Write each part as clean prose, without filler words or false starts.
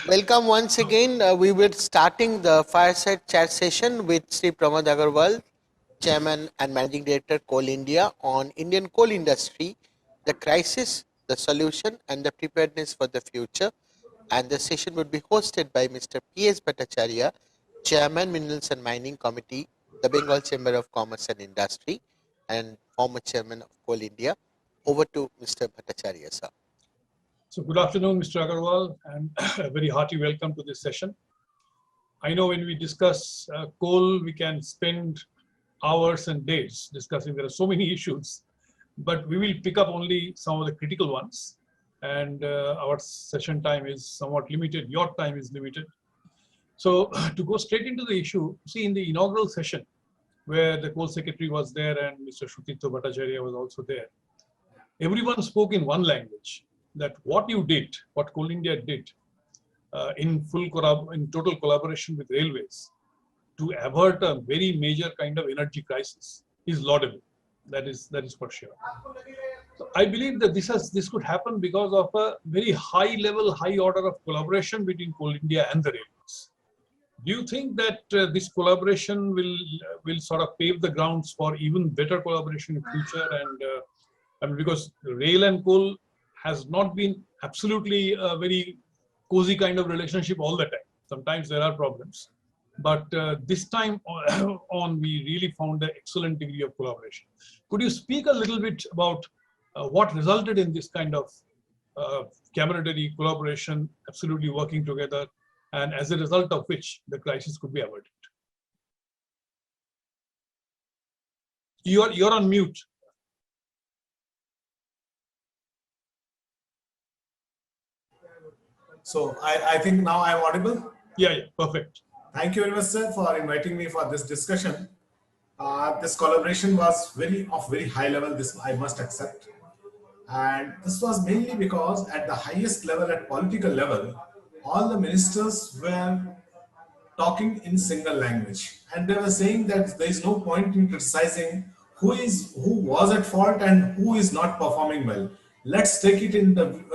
Welcome once again. We will starting the fireside chat session with Sri Pramod Agarwal, Chairman and Managing Director, Coal India, on Indian coal industry, the crisis, the solution, and the preparedness for the future. And the session would be hosted by Mr. P.S. Bhattacharya, Chairman, Minerals and Mining Committee, the Bengal Chamber of Commerce and Industry, and former Chairman of Coal India. Over to Mr. Bhattacharya, sir. So good afternoon, Mr. Agarwal, and a very hearty welcome to this session. I know when we discuss coal, we can spend hours and days discussing. There are so many issues, but we will pick up only some of the critical ones. And our session time is somewhat limited. Your time is limited. So to go straight into the issue, see in the inaugural session, where the coal secretary was there and Mr. Shuthito Bhattacharya was also there, everyone spoke in one language, that what you did, what Coal India did in total collaboration with railways to avert a very major kind of energy crisis is laudable. That is for sure. So I believe that this could happen because of a very high level, high order of collaboration between Coal India and the railways. Do you think that this collaboration will sort of pave the grounds for even better collaboration in future? And because rail and coal has not been absolutely a very cozy kind of relationship all the time. Sometimes there are problems. But this time on, we really found an excellent degree of collaboration. Could you speak a little bit about what resulted in this kind of camaraderie, collaboration, absolutely working together, and as a result of which the crisis could be averted? You're on mute. So I think now I'm audible. Yeah, perfect. Thank you very much, sir, for inviting me for this discussion. This collaboration was of very high level. This I must accept, and this was mainly because at the highest level, at political level, all the ministers were talking in single language, and they were saying that there is no point in criticizing who was at fault and who is not performing well. Let's take it in the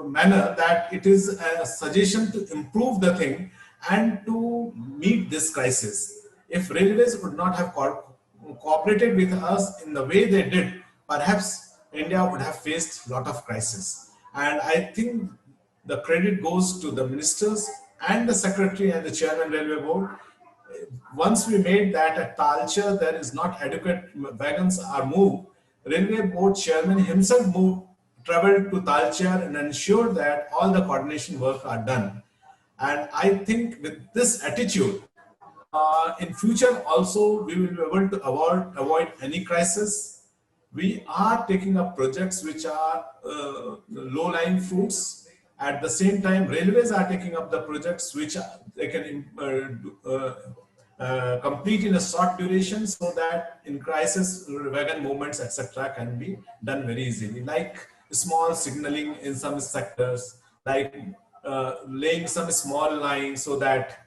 manner that it is a suggestion to improve the thing and to meet this crisis. If railways would not have cooperated with us in the way they did, perhaps India would have faced a lot of crisis. And I think the credit goes to the ministers and the secretary and the chairman railway board. Once we made that at Talcher there is not adequate wagons are moved, railway board chairman himself traveled to Talcher and ensured that all the coordination work are done. And I think with this attitude, in future also we will be able to avoid any crisis. We are taking up projects which are low-lying fruits. At the same time, railways are taking up the projects which they can complete in a short duration, so that in crisis wagon movements etc. can be done very easily, like small signaling in some sectors, like laying some small lines so that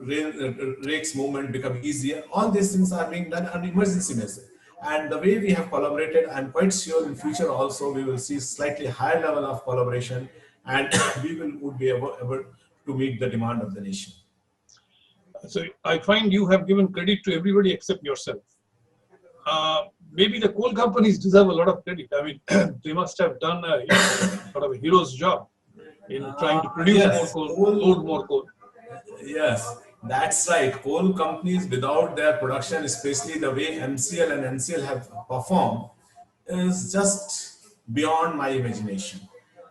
rakes movement become easier. All these things are being done on emergency basis. And the way we have collaborated, I'm quite sure in future also we will see slightly higher level of collaboration, and we would be able to meet the demand of the nation. So I find you have given credit to everybody except yourself. Maybe the coal companies deserve a lot of credit. I mean, they must have done a sort of a hero's job in trying to produce more coal, load more coal. Yes, that's right. Coal companies, without their production, especially the way MCL and NCL have performed, is just beyond my imagination.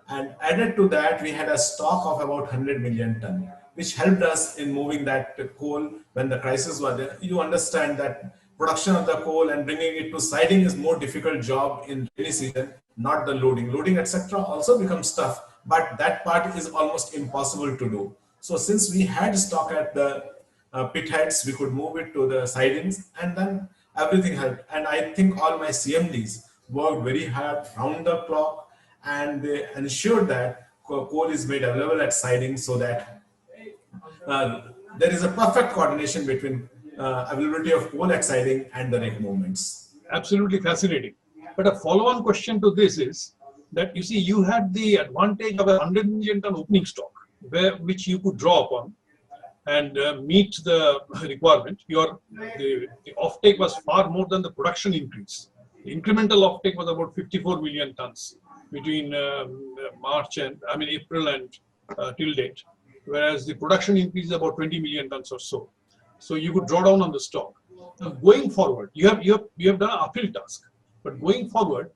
And added to that, we had a stock of about 100 million ton, which helped us in moving that coal when the crisis was there. You understand that production of the coal and bringing it to siding is more difficult job in rainy season, not the loading. Loading, etc. also becomes tough, but that part is almost impossible to do. So since we had stock at the pit heads, we could move it to the sidings, and then everything helped. And I think all my CMDs worked very hard round the clock, and they ensured that coal is made available at sidings, so that there is a perfect coordination between availability of coal at siding and the rake movements. Absolutely fascinating. But a follow-on question to this is that, you see, you had the advantage of a 100 million ton opening stock. which you could draw upon and meet the requirement. The offtake was far more than the production increase. The incremental offtake was about 54 million tons between April and till date, whereas the production increase is about 20 million tons or so. So you could draw down on the stock. Now, going forward, you have done an uphill task, but going forward,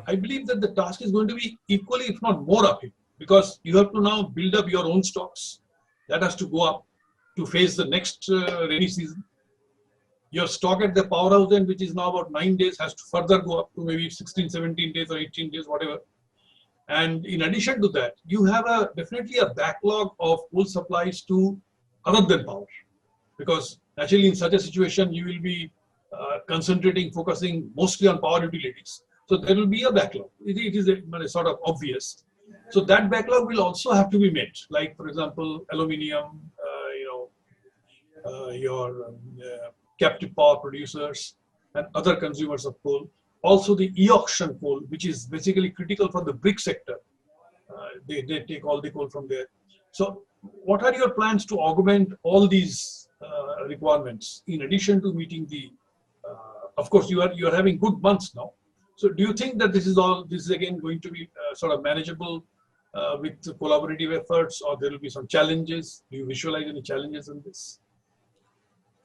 I believe that the task is going to be equally, if not more, uphill, because you have to now build up your own stocks. That has to go up to face the next rainy season. Your stock at the powerhouse end, which is now about 9 days, has to further go up to maybe 16, 17 days or 18 days, whatever. And in addition to that, you have definitely a backlog of coal supplies to other than power, because naturally in such a situation, you will be focusing mostly on power utilities. So there will be a backlog. It is sort of obvious. So that backlog will also have to be met. Like, for example, aluminium, your captive power producers and other consumers of coal. Also the e-auction coal, which is basically critical for the brick sector. They take all the coal from there. So what are your plans to augment all these requirements in addition to meeting the, of course, you are having good months now. So do you think that this is again going to be sort of manageable with collaborative efforts, or there will be some challenges? Do you visualize any challenges in this?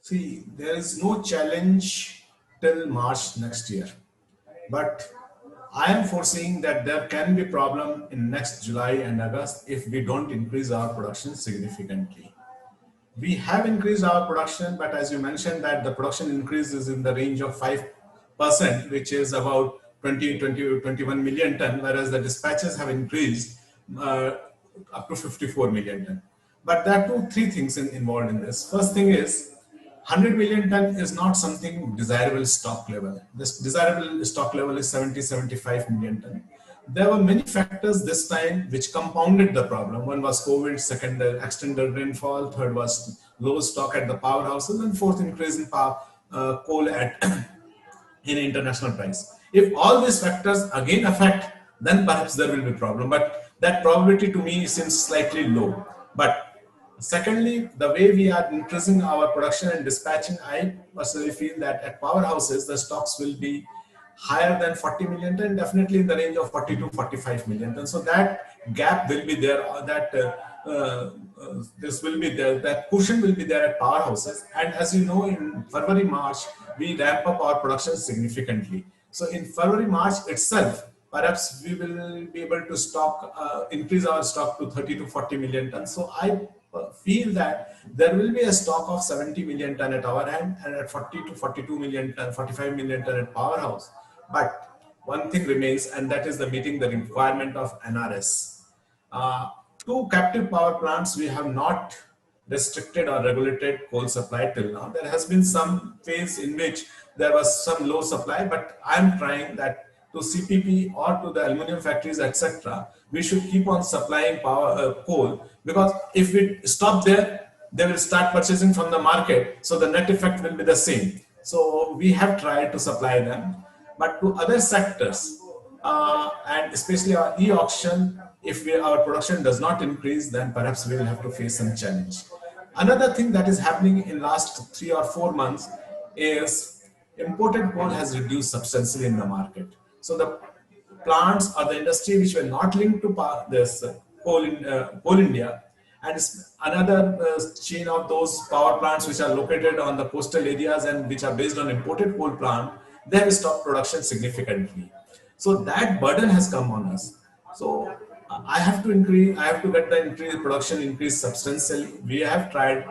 See, there is no challenge till March next year, but I am foreseeing that there can be problem in next July and August if we don't increase our production significantly. We have increased our production, but as you mentioned that the production increase is in the range of 5%, which is about 21 million ton, whereas the dispatches have increased up to 54 million ton. But there are three things involved in this. First thing is 100 million ton is not something desirable stock level. This desirable stock level is 70-75 million ton. There were many factors this time which compounded the problem. One was COVID, second extended rainfall, third was low stock at the powerhouses, and fourth increase in coal at in international price. If all these factors again affect, then perhaps there will be problem. But that probability to me seems slightly low. But secondly, the way we are increasing our production and dispatching, I personally feel that at powerhouses, the stocks will be higher than 40 million ton, definitely in the range of 40 to 45 million ton. So that gap will be there, this will be there, that cushion will be there at powerhouses. And as you know, in February, March, we ramp up our production significantly. So in February, March itself, perhaps we will be able to increase our stock to 30 to 40 million tons. So I feel that there will be a stock of 70 million ton at our end and at 40 to 42 million ton, 45 million ton at powerhouse. But one thing remains, and that is meeting the requirement of NRS. Two captive power plants, we have not restricted or regulated coal supply till now. There has been some phase in which there was some low supply, but I'm trying that to CPP or to the aluminum factories, etc. We should keep on supplying coal, because if we stop there, they will start purchasing from the market. So the net effect will be the same. So we have tried to supply them, but to other sectors, and especially our e-auction, if our production does not increase, then perhaps we will have to face some challenge. Another thing that is happening in last 3 or 4 months is imported coal has reduced substantially in the market. So the plants or the industry which were not linked to this Coal India, and another chain of those power plants which are located on the coastal areas and which are based on imported coal plant, they have stopped production significantly. So that burden has come on us. So I have to get the production increase substantially. We have tried,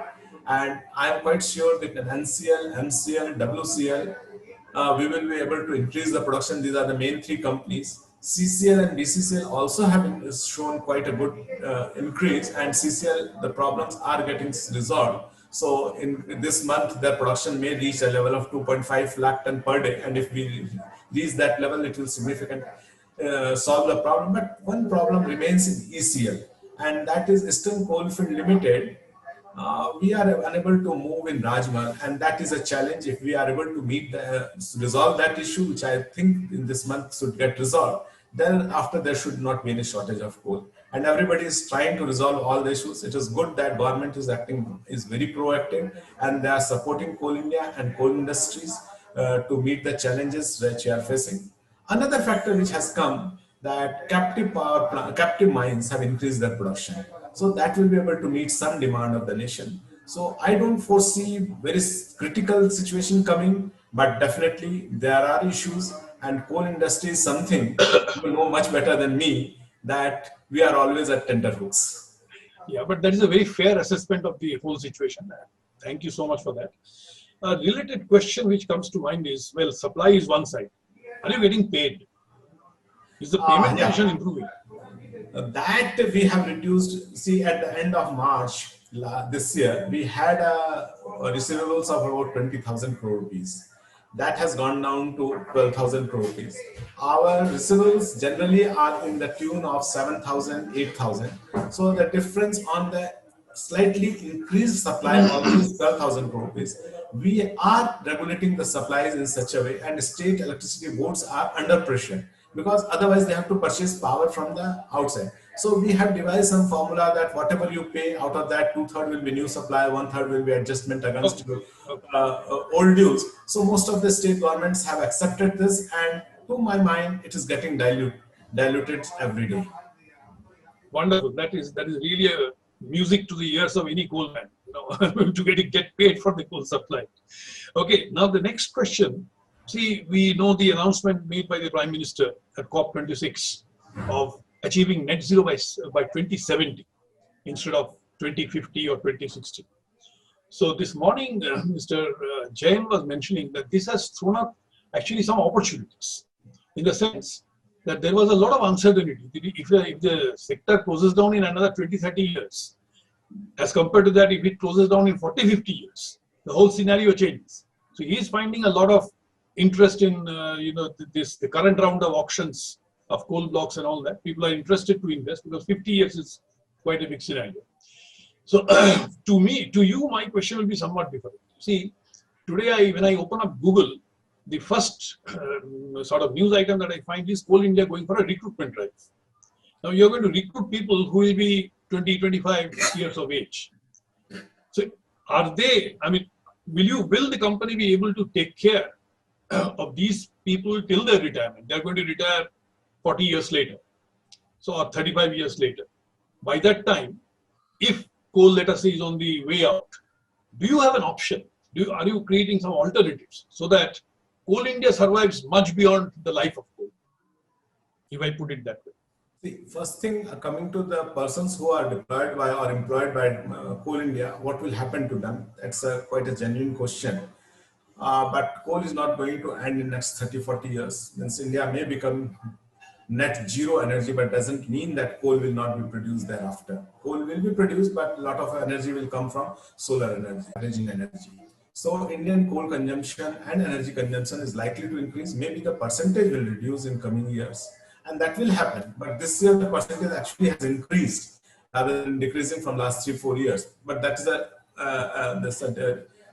and I am quite sure that NCL, MCL, WCL, we will be able to increase the production. These are the main three companies. CCL and BCCL also have shown quite a good increase, and CCL, the problems are getting resolved. So in this month, their production may reach a level of 2.5 lakh ton per day, and if we reach that level, it will significantly solve the problem. But one problem remains in ECL, and that is Eastern Coalfield Limited. We are unable to move in Rajmahal, and that is a challenge. If we are able to resolve that issue, which I think in this month should get resolved, then after there should not be any shortage of coal. and everybody is trying to resolve all the issues. It is good that government is acting, is very proactive, and they are supporting Coal India and coal industries to meet the challenges which we are facing. Another factor which has come, that captive mines have increased their production. So that will be able to meet some demand of the nation. So I don't foresee very critical situation coming, but definitely there are issues, and coal industry is something you know much better than me, that we are always at tenterhooks. Yeah, but that is a very fair assessment of the whole situation. Thank you so much for that. A related question which comes to mind is, well, supply is one side. Are you getting paid? Is the payment Yeah. condition improving? That we have reduced. See, at the end of March this year, we had a receivables of about 20,000 crore rupees. That has gone down to 12,000 crore rupees. Our receivables generally are in the tune of 7,000, 8,000. So the difference on the slightly increased supply also is 12,000 crore rupees. We are regulating the supplies in such a way, and state electricity boards are under pressure, because otherwise they have to purchase power from the outside. So we have devised some formula that whatever you pay, out of that, 2/3 will be new supply, 1/3 will be adjustment against your old dues. So most of the state governments have accepted this, and to my mind, it is getting diluted every day. Wonderful. That is really a music to the ears of any coal man, you know, to get paid for the coal supply. Okay, now the next question. See, we know the announcement made by the Prime Minister at COP26 of achieving net zero by 2070 instead of 2050 or 2060. So this morning, Mr. Jain was mentioning that this has thrown up actually some opportunities, in the sense that there was a lot of uncertainty. If the sector closes down in another 20, 30 years, as compared to that, if it closes down in 40, 50 years, the whole scenario changes. So he is finding a lot of interest in the current round of auctions of coal blocks and all that. People are interested to invest because 50 years is quite a big scenario. So to you, my question will be somewhat different. See, today when I open up Google, the first sort of news item that I find is Coal India going for a recruitment drive. Now you're going to recruit people who will be 20, 25 years of age. So are they, I mean, will the company be able to take care of these people till their retirement? They're going to retire 40 years later, so or 35 years later. By that time, if coal, let us say, is on the way out, do you have an option? Are you creating some alternatives so that Coal India survives much beyond the life of coal, if I put it that way? See, first thing, coming to the persons who are deployed by or employed by Coal India, what will happen to them? That's quite a genuine question. But coal is not going to end in next 30, 40 years. Means India may become net zero energy, but doesn't mean that coal will not be produced thereafter. Coal will be produced, but a lot of energy will come from solar energy, hydrogen energy. So Indian coal consumption and energy consumption is likely to increase. Maybe the percentage will reduce in coming years, and that will happen. But this year the percentage actually has increased rather than decreasing from last 3-4 years. But that is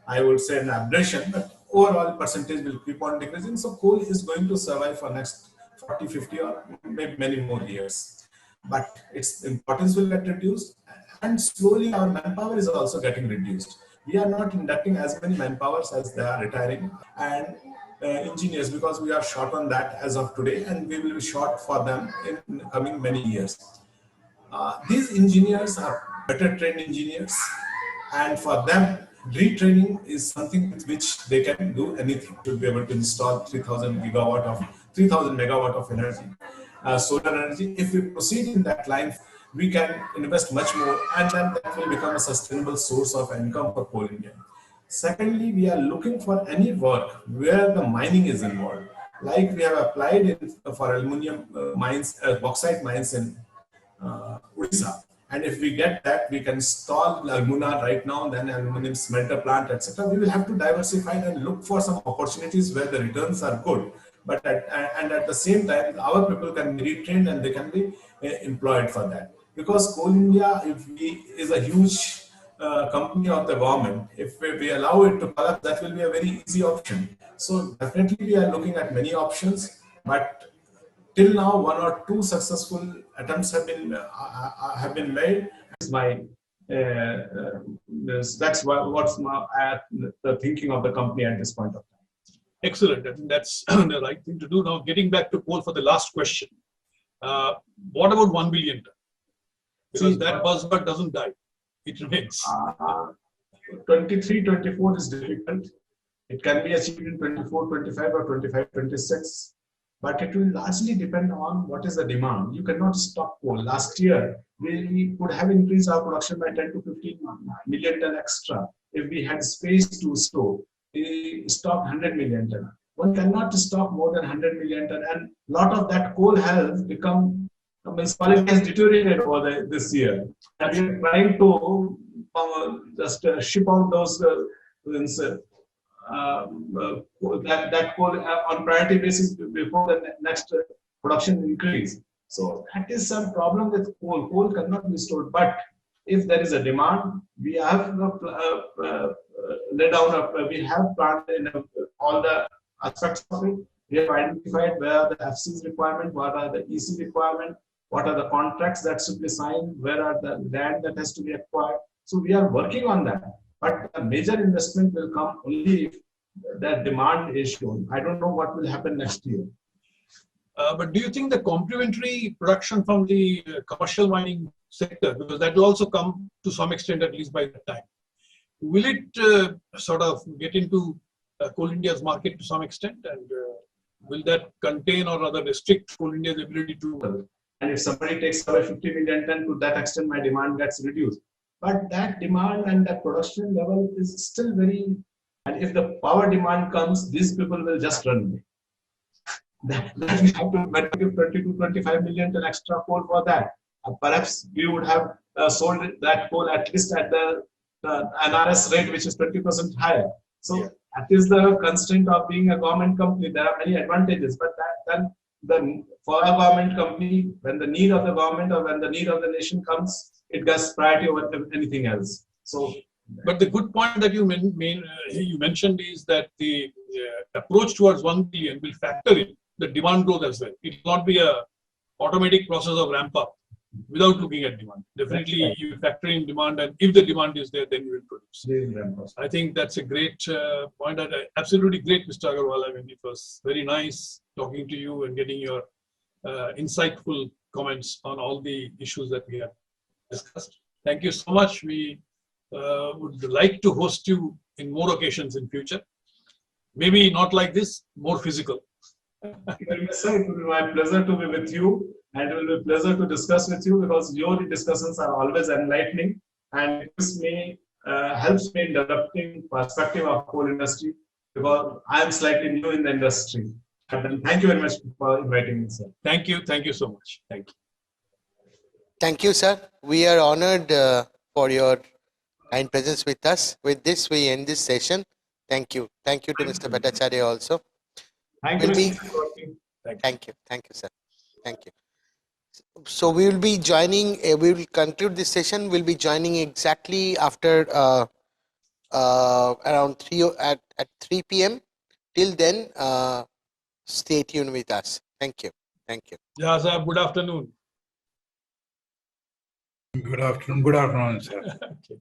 I would say an aberration. But overall percentage will keep on decreasing. So coal is going to survive for next 40, 50 or maybe many more years. But its importance will get reduced, and slowly our manpower is also getting reduced. We are not inducting as many manpowers as they are retiring, and engineers, because we are short on that as of today, and we will be short for them in coming many years. These engineers are better trained engineers, and for them, retraining is something with which they can do anything. To be able to install 3,000 megawatt of energy, solar energy. If we proceed in that line, we can invest much more, and then that will become a sustainable source of income for Coal India. Secondly, we are looking for any work where the mining is involved. Like we have applied for aluminum mines, bauxite mines in Odisha. And if we get that, we can install Laguna right now, then aluminum smelter plant, etc. We will have to diversify and look for some opportunities where the returns are good. But at the same time, our people can be retrained and they can be employed for that. Because Coal India is a huge company of the government. If we allow it to collapse, that will be a very easy option. So definitely we are looking at many options, but till now, one or two successful attempts have been made. That's what's the thinking of the company at this point of time. Excellent. I think that's the right thing to do. Now, getting back to coal for the last question. What about 1 billion ton? Because that buzzword doesn't die. It remains. 23, 24 is difficult. It can be achieved in 24, 25 or 25, 26. But it will largely depend on what is the demand. You cannot stop coal. Last year, we could have increased our production by 10 to 15 million ton extra if we had space to store. We stopped 100 million ton. One cannot stop more than 100 million ton, and a lot of that coal has become, quality has deteriorated over this year. And we are trying to just ship out those that coal on priority basis before the next production increase. So that is some problem with coal. Coal cannot be stored. But if there is a demand, we have laid down. We have planned in all the aspects of it. We have identified where are the FC's requirement, what are the EC requirement, what are the contracts that should be signed, where are the land that has to be acquired. So we are working on that. But a major investment will come only if that demand is shown. I don't know what will happen next year. But do you think the complementary production from the commercial mining sector, because that will also come to some extent at least by that time, will it sort of get into Coal India's market to some extent, and will that contain or rather restrict Coal India's ability to? And if somebody takes away 50 million ton, to that extent my demand gets reduced. But that demand and that production level is still very, and if the power demand comes, these people will just run away. That we have to give 20 to 25 million ton extra coal for that. Perhaps we would have sold that coal at least at the NRS rate, which is 20% higher. So that is the constraint of being a government company. There are many advantages, but for a government company, when the need of the government or when the need of the nation comes, it gets priority over anything else. So, but the good point that you mentioned is that the approach towards 1 billion will factor in the demand growth as well. It will not be a automatic process of ramp up without looking at demand. Definitely, you factor in demand, and if the demand is there, then you will produce. I think that's a great point. Absolutely great, Mr. Agarwal. I mean, it was very nice talking to you and getting your insightful comments on all the issues that we have discussed. Thank you so much. We would like to host you in more occasions in future. Maybe not like this, more physical. It will be my pleasure to be with you, and it will be a pleasure to discuss with you, because your discussions are always enlightening, and it helps me in developing perspective of coal industry, because I am slightly new in the industry. And thank you very much for inviting me, sir. Thank you. Thank you so much. Thank you. Thank you, sir. We are honored for your kind presence with us. With this, we end this session. Thank you. Thank you to Mr. Bhattacharya also. Thank you. Thank you. Thank you, sir. Thank you. So we will be joining, we will conclude this session. We'll be joining exactly after around 3 p.m. Till then, stay tuned with us. Thank you. Thank you. Yeah, sir. Good afternoon. Good afternoon. Good afternoon, sir. Okay.